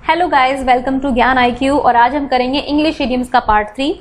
Hello guys, welcome to ज्ञान IQ। और आज हम करेंगे इंग्लिश इडियम्स का part 3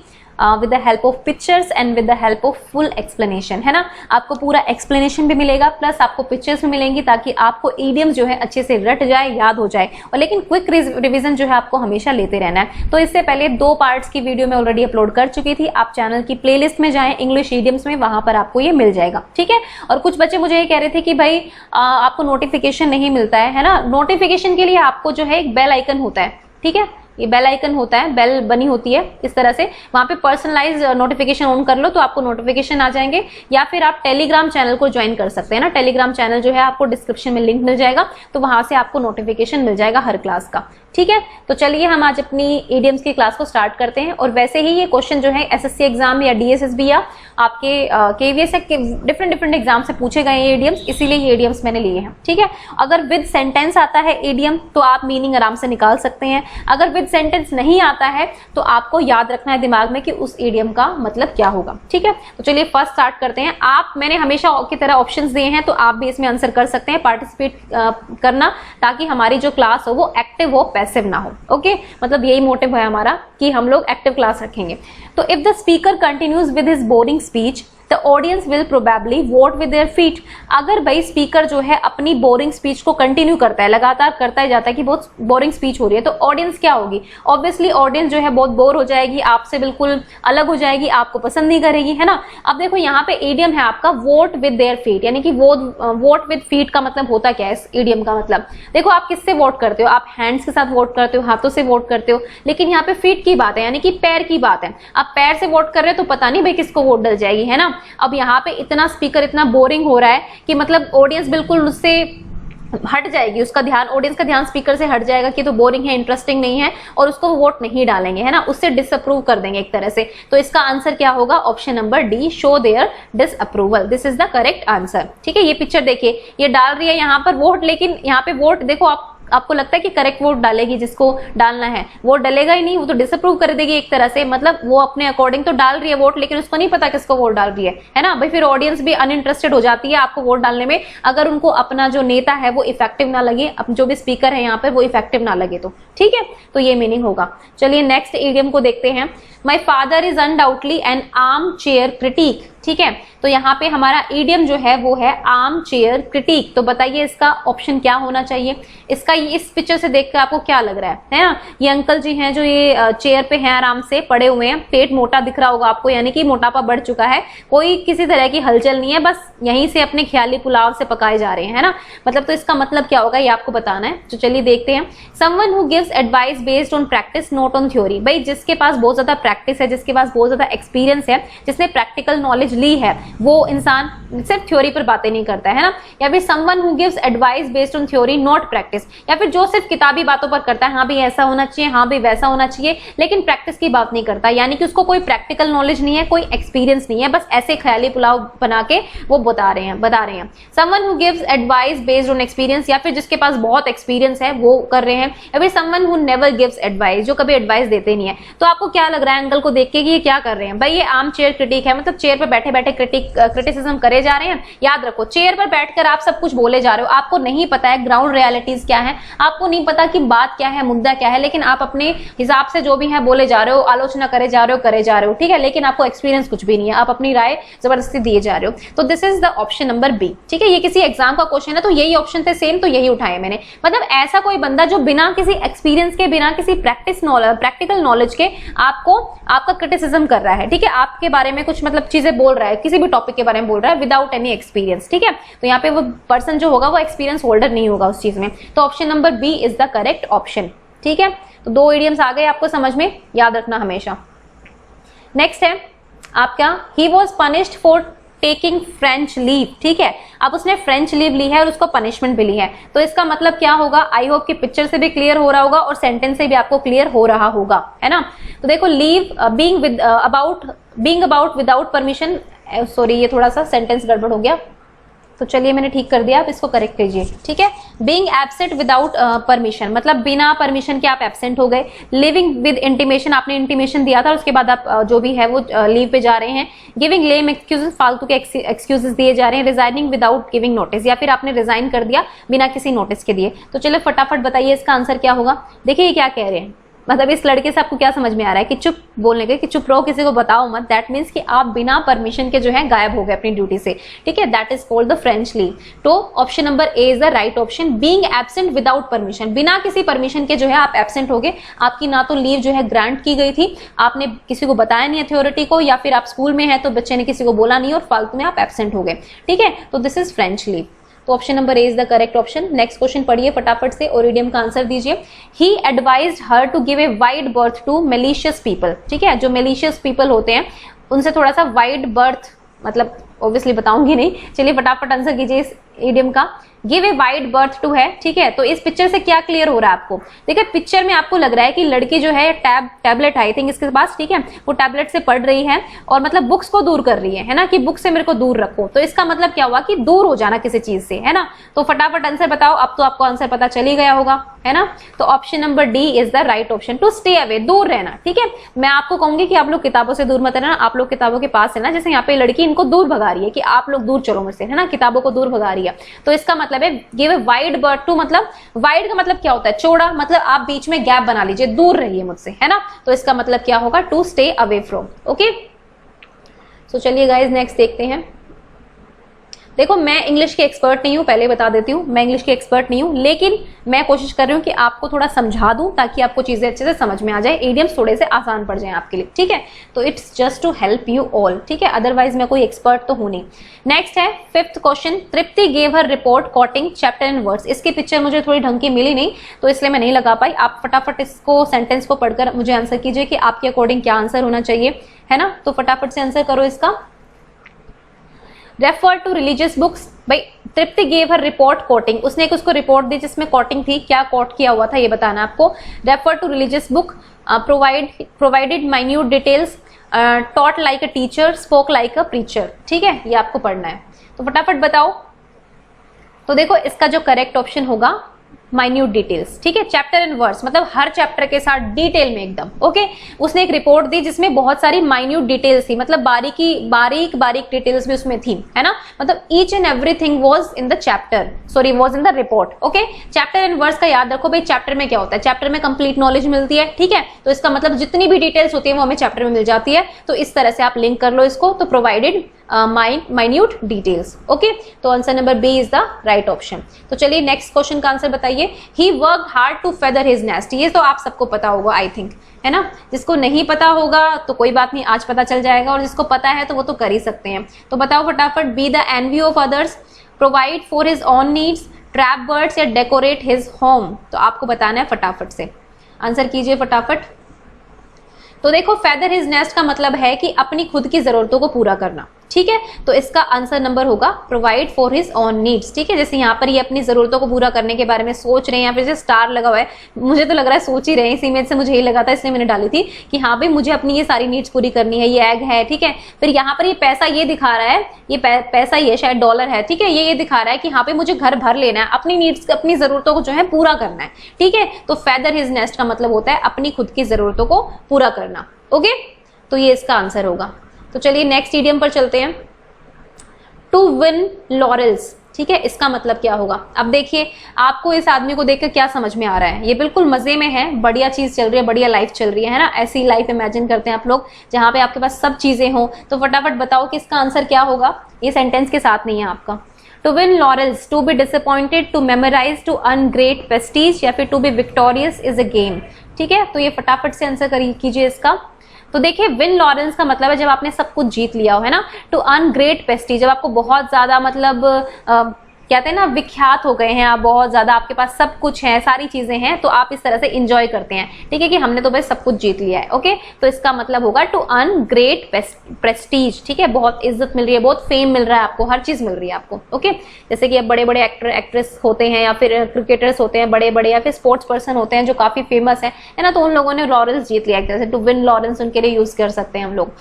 with the help of pictures and with the help of full explanation, है ना। आपको पूरा एक्सप्लेनेशन भी मिलेगा प्लस आपको पिक्चर्स भी मिलेंगी ताकि आपको इडियम जो है अच्छे से रट जाए, याद हो जाए। और लेकिन क्विक रिवीजन जो है आपको हमेशा लेते रहना है। तो इससे पहले 2 पार्ट्स की वीडियो मैं ऑलरेडी अपलोड कर चुकी थी। आप चैनल की प्लेलिस्ट में जाएं इंग्लिश इडियम्स में, वहां पर आपको ये मिल जाएगा, ठीक है। और कुछ बच्चे मुझे ये कह रहे थे कि भाई आपको नोटिफिकेशन नहीं मिलता है ना। नोटिफिकेशन के लिए आपको जो है एक बेल आइकन होता है, ठीक है। ये बेल आइकन होता है, बेल बनी होती है इस तरह से, वहां पे पर्सनलाइज नोटिफिकेशन ऑन कर लो तो आपको नोटिफिकेशन आ जाएंगे। या फिर आप टेलीग्राम चैनल को ज्वाइन कर सकते हैं ना। टेलीग्राम चैनल जो है आपको डिस्क्रिप्शन में लिंक मिल जाएगा, तो वहां से आपको नोटिफिकेशन मिल जाएगा हर क्लास का, ठीक है। तो चलिए हम आज अपनी इडियम्स की क्लास को स्टार्ट करते हैं। और वैसे ही ये क्वेश्चन जो है SSC एग्जाम या DSSB या आपके KVS डिफरेंट एग्जाम से पूछे गए ये इडियम्स, इसीलिए ये इडियम्स मैंने लिए हैं, ठीक है। अगर विद सेंटेंस आता है इडियम तो आप मीनिंग आराम से निकाल सकते हैं। अगर विद सेंटेंस नहीं आता है तो आपको याद रखना है दिमाग में कि उस इडियम का मतलब क्या होगा, ठीक है। तो चलिए फर्स्ट स्टार्ट करते हैं। मैंने हमेशा की तरह ऑप्शंस दिए हैं, तो आप भी इसमें आंसर कर सकते हैं, पार्टिसिपेट करना, ताकि हमारी जो क्लास हो वो एक्टिव हो, पैसिव ना हो। ओके, मतलब यही मोटिव है हमारा कि हम लोग एक्टिव क्लास रखेंगे। तो if the speaker continues with his boring speech the audience will probably vote with their feet. अगर भाई स्पीकर जो है अपनी बोरिंग स्पीच को कंटिन्यू करता है, लगातार करता ही जाता है कि बहुत बोरिंग स्पीच हो रही है, तो ऑडियंस क्या होगी? ऑब्वियसली ऑडियंस जो है बहुत बोर हो जाएगी, आपसे बिल्कुल अलग हो जाएगी, आपको पसंद नहीं करेगी, है ना। अब देखो यहाँ पे इडियम है आपका वोट विद देयर फीट, यानी कि वोट विद फीट का मतलब होता क्या है? इस इडियम का मतलब देखो, आप किससे वोट करते हो? आप हैंड्स के साथ वोट करते हो, हाथों से वोट करते हो, लेकिन यहाँ पे फीट की बात है, यानी कि पैर की बात है। आप पैर से वोट कर रहे हो तो पता नहीं भाई किसको वोट डल जाएगी, है ना। अब यहाँ पे इतना स्पीकर इतना बोरिंग हो रहा है कि मतलब ऑडियंस बिल्कुल उससे हट जाएगी, उसका ध्यान, ऑडियंस का ध्यान स्पीकर से हट जाएगा कि तो बोरिंग है, इंटरेस्टिंग नहीं है, और उसको वोट नहीं डालेंगे, है ना, उससे डिसअप्रूव कर देंगे एक तरह से। तो इसका आंसर क्या होगा? Option number D, show their disapproval. This is the correct answer, ठीक है। ये पिक्चर देखिए, ये डाल रही है यहाँ पर वोट, लेकिन यहाँ पे वोट देखो, आपको लगता है कि करेक्ट वोट डालेगी, जिसको डालना है वोट डलेगा ही नहीं, वो तो डिसअप्रूव कर देगी एक तरह से। मतलब वो अपने अकॉर्डिंग तो डाल रही है वोट, लेकिन उसको नहीं पता किसको वोट डाल रही है ना भाई। फिर ऑडियंस भी अनइंटरेस्टेड हो जाती है आपको वोट डालने में, अगर उनको अपना जो नेता है वो इफेक्टिव ना लगे, जो भी स्पीकर है यहाँ पर वो इफेक्टिव ना लगे, तो ठीक है। तो ये मीनिंग होगा। चलिए नेक्स्ट इडियम को देखते हैं। My father is undoubtedly N arm chair critic, ठीक है। तो यहाँ पे हमारा इडियम जो है वो है आर्म चेयर क्रिटिक। तो बताइए इसका ऑप्शन क्या होना चाहिए? इसका इस पिक्चर से देखकर आपको क्या लग रहा है ना? ये अंकल जी हैं जो ये चेयर पे हैं, आराम से पड़े हुए हैं, पेट मोटा दिख रहा होगा आपको, यानी कि मोटापा बढ़ चुका है, कोई किसी तरह की हलचल नहीं है, बस यहीं से अपने ख्याली पुलाव से पकाए जा रहे हैं, है ना। मतलब तो इसका मतलब क्या होगा ये आपको बताना है। तो चलिए देखते हैं। Someone who gives advice based on practice not on theory. भाई जिसके पास बहुत ज्यादा प्रैक्टिस है, जिसके पास बहुत ज्यादा एक्सपीरियंस है, जिसने प्रैक्टिकल नॉलेज ली है, वो इंसान सिर्फ थ्योरी पर बातें नहीं करता है ना। या फिर someone who gives advice based on theory not practice, या फिर जो सिर्फ किताबी बातों पर करता है, हाँ भी ऐसा होना चाहिए, हाँ भी वैसा होना चाहिए, लेकिन प्रैक्टिस की बात नहीं करता, यानी कि उसको कोई प्रैक्टिकल नॉलेज नहीं है, कोई एक्सपीरियंस नहीं है, बस ऐसे ख्याली पुलाव बना के वो बता रहे हैं। Someone who gives advice based on experience, या फिर जिसके पास बहुत एक्सपीरियंस है वो कर रहे हैं। या फिर someone who never gives advice, जो कभी एडवाइस देते नहीं है। तो आपको क्या लग रहा है अंकल को देख के कि ये क्या कर रहे हैं? भाई ये आर्म चेयर क्रिटिक है, मतलब चेयर पर बैठे बैठे क्रिटिसिज्म करे जा रहे हैं। याद रखो, चेयर पर बैठकर आप सब कुछ बोले जा रहे हो, आपको नहीं पता है ग्राउंड रियलिटीज क्या है, आपको नहीं पता कि बात क्या है, मुद्दा क्या है, लेकिन आप अपने हिसाब से जो भी है बोले जा रहे हो, आलोचना करे जा रहे हो, ठीक है। लेकिन आपको एक्सपीरियंस कुछ भी नहीं है, आप अपनी राय जबरदस्ती दिए जा रहे हो। तो this is the option number B, ठीक है। ये किसी एग्जाम का क्वेश्चन है, तो यही ऑप्शन थे सेम, तो यही उठाए मैंने। मतलब ऐसा कोई बंदा जो बिना किसी एक्सपीरियंस के, बिना किसी प्रैक्टिकल नॉलेज के आपका क्रिटिसिज्म कर रहा है, ठीक है, आपके बारे में कुछ मतलब चीजें बोल रहा है, किसी भी टॉपिक के बारे में बोल रहा है विदाउट एनी एक्सपीरियंस, ठीक है। तो यहाँ पे वो पर्सन जो होगा वो एक्सपीरियंस होल्डर नहीं होगा उस चीज में। तो option number B is the correct option, ठीक है। तो 2 इडियम्स आ गए आपको समझ में, याद रखना हमेशा। नेक्स्ट है आपका he was punished for taking French leave, ठीक है। अब उसने फ्रेंच लीव ली है और उसको पनिशमेंट भी ली है। तो इसका मतलब क्या होगा? आई होप कि पिक्चर से भी क्लियर हो रहा होगा और सेंटेंस से भी आपको क्लियर हो रहा होगा, है ना। तो देखो, leave being about without permission, sorry ये थोड़ा सा सेंटेंस गड़बड़ हो गया, तो चलिए मैंने ठीक कर दिया, आप इसको करेक्ट कीजिए, ठीक है। बीइंग एब्सेंट विदाउट परमिशन, मतलब बिना परमिशन के आप एब्सेंट हो गए। लिविंग विद इंटीमेशन, आपने इंटीमेशन दिया था, उसके बाद आप जो भी है वो लीव पे जा रहे हैं। गिविंग लेम एक्सक्यूजेस, फालतू के एक्सक्यूजेस दिए जा रहे हैं। रिजाइनिंग विदाउट गिविंग नोटिस, या फिर आपने रिजाइन कर दिया बिना किसी नोटिस के दिए। तो चलो फटाफट बताइए इसका आंसर क्या होगा। देखिए ये क्या कह रहे हैं, मतलब इस लड़के से आपको क्या समझ में आ रहा है कि चुप बोलने के, कि चुप रहो, किसी को बताओ मत। दैट मीन्स कि आप बिना परमिशन के जो है गायब हो गए अपनी ड्यूटी से, ठीक है। That is called the French leave. तो option number A is the right option. Being absent without permission, बिना किसी परमिशन के जो है आप एब्सेंट हो गए। आपकी ना तो लीव जो है ग्रांट की गई थी, आपने किसी को बताया नहीं अथॉरिटी को, या फिर आप स्कूल में है तो बच्चे ने किसी को बोला नहीं और फालतू में आप एब्सेंट हो गए, ठीक है। तो दिस इज फ्रेंच लीव। तो option number A is the correct option. Next question पढ़िए फटाफट से और इडियम का आंसर दीजिए। He advised her to give a wide berth to malicious people, ठीक है। जो मेलिशियस पीपल होते हैं उनसे थोड़ा सा वाइड बर्थ, मतलब ऑब्वियसली बताऊंगी नहीं, चलिए फटाफट आंसर कीजिए इस इडियम का। Give a wide berth to है, ठीक है। तो इस पिक्चर से क्या क्लियर हो रहा है आपको, देखिए पिक्चर में आपको लग रहा है कि लड़की जो है टैबलेट आई थिंक इसके पास, ठीक है, वो टैबलेट से पढ़ रही है और मतलब बुक्स को दूर कर रही है ना, कि बुक से मेरे को दूर रखो। तो इसका मतलब क्या हुआ कि दूर हो जाना किसी चीज से, है ना। तो फटाफट आंसर बताओ, अब तो आपको आंसर पता चल ही गया होगा, है ना। तो option number D is the right option. To stay away, दूर रहना, ठीक है। मैं आपको कहूंगी कि आप लोग किताबों से दूर मत रहना, आप लोग किताबों के पास रहना। जैसे यहाँ पे लड़की इनको दूर भगा रही है कि आप लोग दूर चलो मुझसे, है ना, किताबों को दूर भगा रही है। तो इसका मतलब है give a wide berth to, मतलब वाइड का मतलब क्या होता है, चौड़ा, मतलब आप बीच में गैप बना लीजिए, दूर रहिए मुझसे, है ना। तो इसका मतलब क्या होगा, to stay away from. Okay, so चलिए गाइज नेक्स्ट देखते हैं। देखो मैं इंग्लिश की एक्सपर्ट नहीं हूं, पहले बता देती हूं, मैं इंग्लिश की एक्सपर्ट नहीं हूं, लेकिन मैं कोशिश कर रही हूं कि आपको थोड़ा समझा दूं ताकि आपको चीजें अच्छे से समझ में आ जाए, इडियम्स थोड़े से आसान पड़ जाएं आपके लिए, ठीक है। तो it's just to help you all, ठीक है, अदरवाइज मैं कोई एक्सपर्ट तो हूं नहीं। नेक्स्ट है fifth question. Tripti gave her report coating chapter and words. इसकी पिक्चर मुझे थोड़ी ढंग की मिली नहीं तो इसलिए मैं नहीं लगा पाई। आप फटाफट इसको सेंटेंस को पढ़कर मुझे आंसर कीजिए कि आपके अकॉर्डिंग क्या आंसर होना चाहिए, है ना। तो फटाफट से आंसर करो इसका। रेफर टू रिलीजियस बुक्स, भाई तृप्ति गेव हर रिपोर्ट कोटिंग, उसने एक उसको रिपोर्ट दी जिसमें कोटिंग थी, क्या कोट किया हुआ था ये बताना आपको। Refer to religious book, provided minute details, taught like a teacher, spoke like a preacher, ठीक है, ये आपको पढ़ना है। तो फटाफट बताओ। तो देखो इसका जो करेक्ट ऑप्शन होगा माइन्यूट डिटेल्स, ठीक है। चैप्टर एंड वर्ड्स मतलब हर चैप्टर के साथ डिटेल में एकदम, ओके। उसने एक रिपोर्ट दी जिसमें बहुत सारी माइन्यूट डिटेल्स थी, मतलब बारीक डिटेल्स भी उसमें थी, है ना। मतलब each and everything was in the chapter, sorry was in the report, okay. Chapter and words का याद रखो भाई, चैप्टर में क्या होता है, चैप्टर में कंप्लीट नॉलेज मिलती है, ठीक है। तो इसका मतलब जितनी भी डिटेल्स होती है वो हमें चैप्टर में मिल जाती है। तो इस तरह से आप लिंक कर लो इसको। तो प्रोवाइडेड माइन्यूट डिटेल्स, ओके। तो answer number B is the right option. तो चलिए नेक्स्ट क्वेश्चन का आंसर बताइए। He worked hard to feather his nest, ये तो आप सबको पता होगा आई थिंक, है ना। जिसको नहीं पता होगा तो कोई बात नहीं, आज पता चल जाएगा, और जिसको पता है तो वो तो कर ही सकते हैं। तो बताओ फटाफट। Be the envy of others, provide for his own needs, trap birds या डेकोरेट हिज होम। तो आपको बताना है फटाफट से, आंसर कीजिए फटाफट। तो देखो फेदर हिज नेस्ट का मतलब है कि अपनी खुद की जरूरतों को पूरा करना, ठीक है। तो इसका आंसर नंबर होगा provide for his own needs, ठीक है। जैसे यहाँ पर ये अपनी जरूरतों को पूरा करने के बारे में सोच रहे हैं, यहाँ पे जैसे स्टार लगा हुआ है, मुझे तो लग रहा है सोच ही रहे हैं, इस इमेज से मुझे यही लगा था, इसलिए मैंने डाली थी कि हाँ भाई मुझे अपनी ये सारी नीड्स पूरी करनी है, ये एग है, ठीक है। फिर यहाँ पर ये पैसा ये दिखा रहा है, ये पैसा ये शायद डॉलर है, ठीक है, ये दिखा रहा है कि यहाँ पे मुझे घर भर लेना है, अपनी नीड्स अपनी जरूरतों को जो है पूरा करना है, ठीक है। तो फेदर हिज नेस्ट का मतलब होता है अपनी खुद की जरूरतों को पूरा करना, ओके। तो ये इसका आंसर होगा। तो चलिए नेक्स्ट इडियम पर चलते हैं। टू विन लॉरेल्स, ठीक है, इसका मतलब क्या होगा। अब देखिए आपको इस आदमी को देखकर क्या समझ में आ रहा है, ये बिल्कुल मजे में है, बढ़िया चीज चल रही है, बढ़िया लाइफ चल रही है ना। ऐसी लाइफ इमेजिन करते हैं आप लोग जहां पे आपके पास सब चीजें हो। तो फटाफट बताओ कि इसका आंसर क्या होगा। ये सेंटेंस के साथ नहीं है आपका। To win laurels, to be disappointed, to memorise, to earn great prestige या फिर to be victorious is a game, ठीक है। तो ये फटाफट से आंसर कीजिए इसका। तो देखिए विन लॉरेंस का मतलब है जब आपने सब कुछ जीत लिया हो, है ना। टू अर्न ग्रेट प्रेस्टीज, जब आपको बहुत ज्यादा मतलब कहते हैं ना विख्यात हो गए हैं आप, बहुत ज्यादा आपके पास सब कुछ है, सारी चीजें हैं, तो आप इस तरह से इंजॉय करते हैं, ठीक है, कि हमने तो भाई सब कुछ जीत लिया है, ओके। तो इसका मतलब होगा टू अर्न ग्रेट प्रेस्टीज, ठीक है, बहुत इज्जत मिल रही है, बहुत फेम मिल रहा है आपको, हर चीज मिल रही है आपको, ओके। जैसे कि अब बड़े बड़े एक्टर एक्ट्रेस होते हैं या फिर क्रिकेटर्स होते हैं बड़े बड़े, या फिर स्पोर्ट्स पर्सन होते हैं जो काफी फेमस है ना, तो उन लोगों ने लॉरेंस जीत लिया एक तरह से। टू विन लॉरेंस उनके लिए यूज कर सकते हैं हम लोग।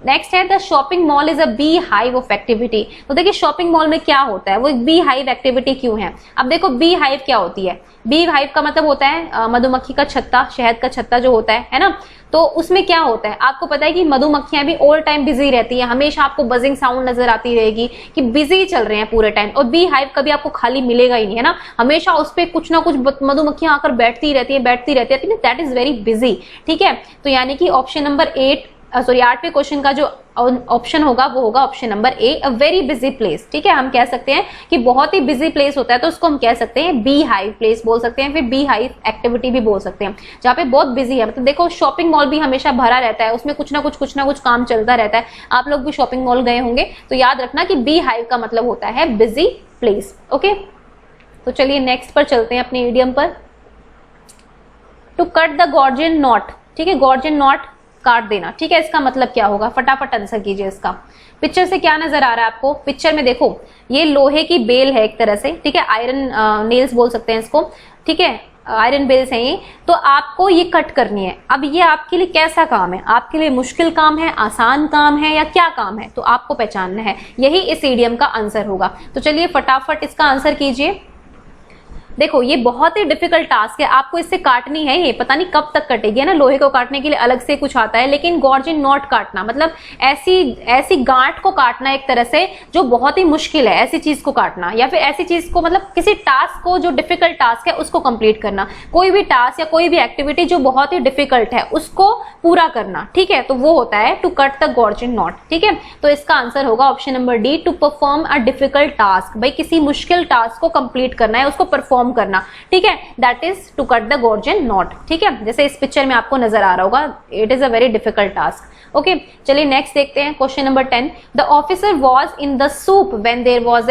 नेक्स्ट है the shopping mall is a bee hive of activity. तो देखिए शॉपिंग मॉल में क्या होता है, वो एक बी हाइव एक्टिविटी क्यों है। अब देखो बी हाइव क्या होती है, बी हाइव का मतलब होता है मधुमक्खी का छत्ता, शहद का छत्ता जो होता है ना। तो उसमें क्या होता है, आपको पता है कि मधुमक्खियां भी ऑल टाइम बिजी रहती है, हमेशा आपको बजिंग साउंड नजर आती रहेगी कि बिजी चल रहे हैं पूरे टाइम। और बी हाइव कभी आपको खाली मिलेगा ही नहीं, है ना, हमेशा उस पर कुछ ना कुछ मधुमक्खियां आकर बैठती रहती है, दैट इज वेरी बिजी। ठीक है, तो यानी कि ऑप्शन नंबर 8वें क्वेश्चन का जो ऑप्शन होगा वो होगा option number A, a very busy place. ठीक है, हम कह सकते हैं कि बहुत ही बिजी प्लेस होता है तो उसको हम कह सकते हैं बी हाइव प्लेस बोल सकते हैं, फिर बी हाइव एक्टिविटी भी बोल सकते हैं, जहाँ पे बहुत बिजी है। मतलब देखो शॉपिंग मॉल भी हमेशा भरा रहता है, उसमें कुछ ना कुछ काम चलता रहता है। आप लोग भी शॉपिंग मॉल गए होंगे तो याद रखना कि बी हाइव का मतलब होता है बिजी प्लेस। ओके, तो चलिए नेक्स्ट पर चलते हैं अपने इडियम पर। To cut the Gordian knot. ठीक है, गॉर्जियन नॉट काट देना। ठीक है, इसका मतलब क्या होगा, फटाफट आंसर कीजिए इसका। पिक्चर से क्या नजर आ रहा है आपको, पिक्चर में देखो ये लोहे की बेल है एक तरह से। ठीक है, आयरन नेल्स बोल सकते हैं इसको। ठीक है, आयरन बेल्स हैं ये, तो आपको ये कट करनी है। अब ये आपके लिए कैसा काम है, आपके लिए मुश्किल काम है, आसान काम है या क्या काम है, तो आपको पहचानना है। यही इस इडियम का आंसर होगा। तो चलिए फटाफट इसका आंसर कीजिए। देखो ये बहुत ही डिफिकल्ट टास्क है, आपको इससे काटनी है, ये पता नहीं कब तक कटेगी, है ना। लोहे को काटने के लिए अलग से कुछ आता है, लेकिन गॉर्जियन नॉट काटना मतलब ऐसी गांठ को काटना एक तरह से जो बहुत ही मुश्किल है, ऐसी चीज को काटना, या फिर ऐसी चीज को मतलब किसी टास्क को जो डिफिकल्ट टास्क है उसको कंप्लीट करना। कोई भी टास्क या कोई भी एक्टिविटी जो बहुत ही डिफिकल्ट है उसको पूरा करना। ठीक है, तो वो होता है to cut the Gordian knot. ठीक है, तो इसका आंसर होगा option number D, to perform a difficult task. भाई किसी मुश्किल टास्क को कंप्लीट करना है, उसको परफॉर्म करना। ठीक है, that is to cut the Gordian knot. ठीक है, जैसे इस पिक्चर में आपको नजर आ रहा होगा, it is a very difficult task. Okay, चलिए नेक्स्ट देखते हैं question number 10। The officer was in the soup when there was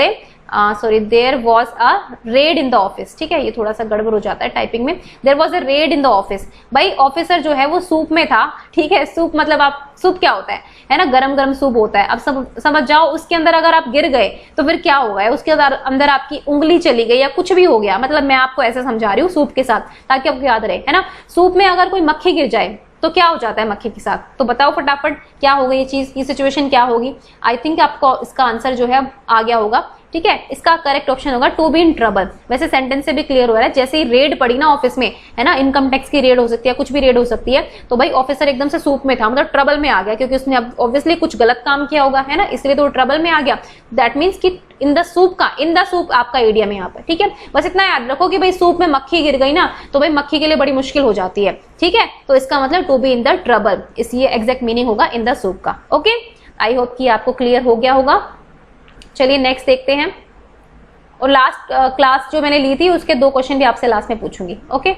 a raid in the office. ठीक है, ये थोड़ा सा गड़बड़ हो जाता है टाइपिंग में। There was a raid in the office. भाई ऑफिसर जो है वो सूप में था। ठीक है, सूप मतलब आप सूप क्या होता है ना, गरम गरम सूप होता है। अब समझ जाओ उसके अंदर अगर आप गिर गए तो फिर क्या होगा, उसके अंदर आपकी उंगली चली गई या कुछ भी हो गया, मतलब मैं आपको ऐसे समझा रही हूँ सूप के साथ ताकि आपको याद रहे, है ना। सूप में अगर कोई मक्खी गिर जाए तो क्या हो जाता है मक्खी के साथ, तो बताओ फटाफट क्या होगा ये चीज, ये सिचुएशन क्या होगी। आई थिंक आपको इसका आंसर जो है आ गया होगा। ठीक है, इसका करेक्ट ऑप्शन होगा टू बी इन ट्रबल। वैसे सेंटेंस से भी क्लियर हो रहा है, जैसे ही रेड पड़ी ना ऑफिस में, है ना, इनकम टैक्स की रेड हो सकती है, कुछ भी रेड हो सकती है, तो भाई ऑफिसर एकदम से सूप में था, मतलब ट्रबल में आ गया, क्योंकि उसने अब ऑब्वियसली कुछ गलत काम किया होगा, है ना, इसलिए तो ट्रबल में आ गया। दैट मीन्स कि इन द सूप आपका इडियम है यहाँ पर। ठीक है, बस इतना याद रखो कि भाई सूप में मक्खी गिर गई ना तो भाई मक्खी के लिए बड़ी मुश्किल हो जाती है। ठीक है, तो इसका मतलब to be in the trouble, इसलिए एग्जैक्ट मीनिंग होगा इन द सूप का। ओके, आई होप कि आपको क्लियर हो गया होगा। चलिए नेक्स्ट देखते हैं, और लास्ट क्लास जो मैंने ली थी उसके 2 क्वेश्चन भी आपसे लास्ट में पूछूंगी। ओके,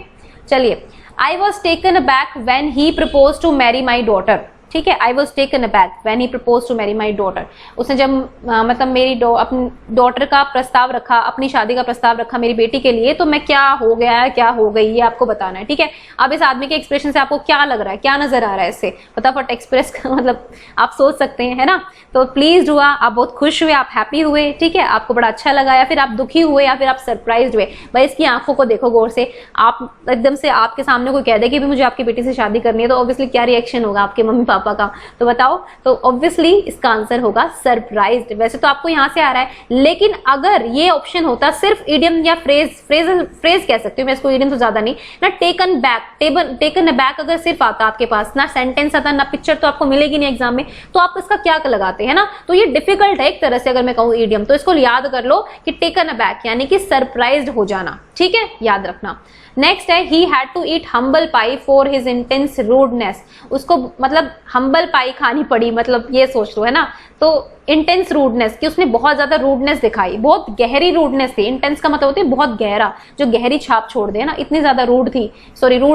चलिए। I was taken aback when he propose to marry my daughter. ठीक है, I was taken aback when he propose to marry my daughter. उसने जब मतलब मेरी अपनी डॉटर का प्रस्ताव रखा, अपनी शादी का प्रस्ताव रखा मेरी बेटी के लिए, तो मैं क्या हो गया, क्या हो गई, ये आपको बताना है। ठीक है, अब इस आदमी के एक्सप्रेशन से आपको क्या लग रहा है, क्या नजर आ रहा है इससे, फटाफट एक्सप्रेस मतलब आप सोच सकते हैं, है ना। तो प्लीज हुआ, आप बहुत खुश हुए, आप हैप्पी हुए, ठीक है, आपको बड़ा अच्छा लगा, या फिर आप दुखी हुए, या फिर आप सरप्राइज हुए। भाई इसकी आंखों को देखो गौर से, आप एकदम से आपके सामने कोई कह दे कि भी मुझे आपकी बेटी से शादी करनी है, तो ऑब्वियसली क्या रिएक्शन होगा आपके मम्मी पापा का, तो बताओ। तो ऑब्वियसली इसका आंसर होगा सरप्राइज्ड। वैसे तो आपको यहां से आ रहा है, लेकिन अगर ये ऑप्शन होता सिर्फ इडियम या फ्रेज कह सकती हूँ मैं इसको, इडियम तो ज्यादा नहीं ना, टेकन अबैक अगर सिर्फ आता आपके पास, ना सेंटेंस आता ना पिक्चर, तो आपको मिलेगी नहीं एग्जाम में, तो आप इसका क्या लगाते हैं ना। तो ये डिफिकल्ट है एक तरह से अगर मैं कहूँ इडियम, तो इसको याद कर लो कि टेकन अबैक यानी कि सरप्राइज्ड हो जाना। ठीक है, याद रखना। नेक्स्ट है he had to eat humble pie for his intense rudeness. उसको मतलब हम्बल पाई खानी पड़ी, मतलब ये सोच लो, है ना। तो इंटेंस रूडनेस कि उसने बहुत ज्यादा रूडनेस दिखाई, बहुत गहरी रूडनेस थी। इंटेंस का मतलब होती है बहुत गहरा, जो गहरी छाप छोड़ दे ना, इतनी ज्यादा रूड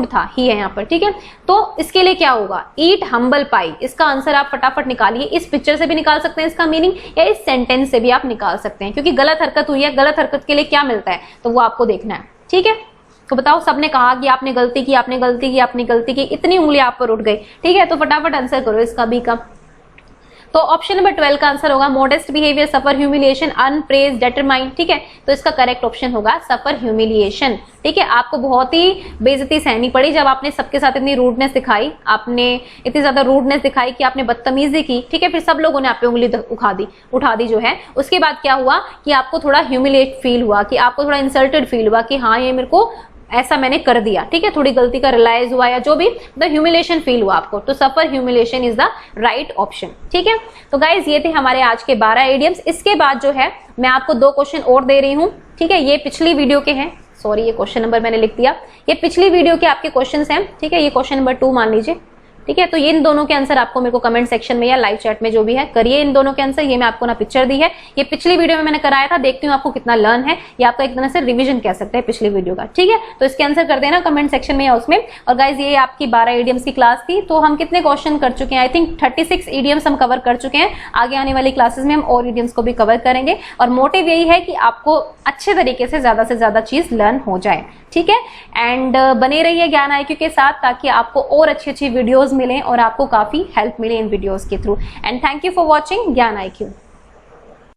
था, ही है यहाँ पर। ठीक है, तो इसके लिए क्या होगा, ईट हम्बल पाई। इसका आंसर आप फटाफट निकालिए, इस पिक्चर से भी निकाल सकते हैं इसका मीनिंग, या इस सेंटेंस से भी आप निकाल सकते हैं, क्योंकि गलत हरकत हुई है, गलत हरकत के लिए क्या मिलता है तो वो आपको देखना है। ठीक है, तो बताओ, सबने कहा कि आपने गलती की, इतनी उंगली आप पर उठ गई। ठीक है, तो फटाफट आंसर करो इसका बी का। तो ऑप्शन नंबर 12 का आंसर होगा मॉडेस्ट बिहेवियर, सफर ह्यूमिलिएशन, अनप्रेज, डिटरमाइंड। ठीक है, तो इसका करेक्ट ऑप्शन होगा सफर ह्यूमिलिएशन। ठीक है, आपको बहुत ही बेइज्जती सहनी पड़ी जब आपने सबके साथ इतनी रूडनेस दिखाई, आपने इतनी ज्यादा रूडनेस दिखाई कि आपने बदतमीजी की। ठीक है, फिर सब लोगों ने आप पे उंगली उठा दी जो है। उसके बाद क्या हुआ कि आपको थोड़ा ह्यूमिलेट फील हुआ, कि आपको थोड़ा इंसल्टेड फील हुआ कि हाँ ये मेरे को ऐसा मैंने कर दिया। ठीक है, थोड़ी गलती का रियलाइज हुआ या जो भी, द ह्यूमिलेशन फील हुआ आपको, तो suffer humiliation is the right option. ठीक है, तो गाइज ये थे हमारे आज के 12 इडियम्स। इसके बाद जो है मैं आपको 2 क्वेश्चन और दे रही हूँ। ठीक है, ये पिछली वीडियो के हैं, सॉरी ये क्वेश्चन नंबर मैंने लिख दिया, ये पिछली वीडियो के आपके क्वेश्चंस हैं। ठीक है, ये क्वेश्चन नंबर 2 मान लीजिए। ठीक है, तो ये इन दोनों के आंसर आपको मेरे को कमेंट सेक्शन में या लाइव चैट में जो भी है करिए इन दोनों के आंसर। ये मैं आपको ना पिक्चर दी है, ये पिछली वीडियो में मैंने कराया था, देखती हूँ आपको कितना लर्न है, ये आपका एक तरह से रिवीजन कह सकते हैं पिछली वीडियो का। ठीक है, तो इसके आंसर कर देना कमेंट सेक्शन में या उसमें। और गाइज ये आपकी 12 इडियम्स की क्लास थी, तो हम कितने क्वेश्चन कर चुके हैं, आई थिंक 36 इडियम्स हम कवर कर चुके हैं। आगे आने वाली क्लासेस में हम और इडियम्स को भी कवर करेंगे, और मोटिव यही है कि आपको अच्छे तरीके से ज्यादा चीज लर्न हो जाए। ठीक है, एंड बने रहिए ज्ञान IQ के साथ, ताकि आपको और अच्छी वीडियोस मिलें और आपको काफी हेल्प मिले इन वीडियोस के through. And thank you for watching ज्ञान IQ।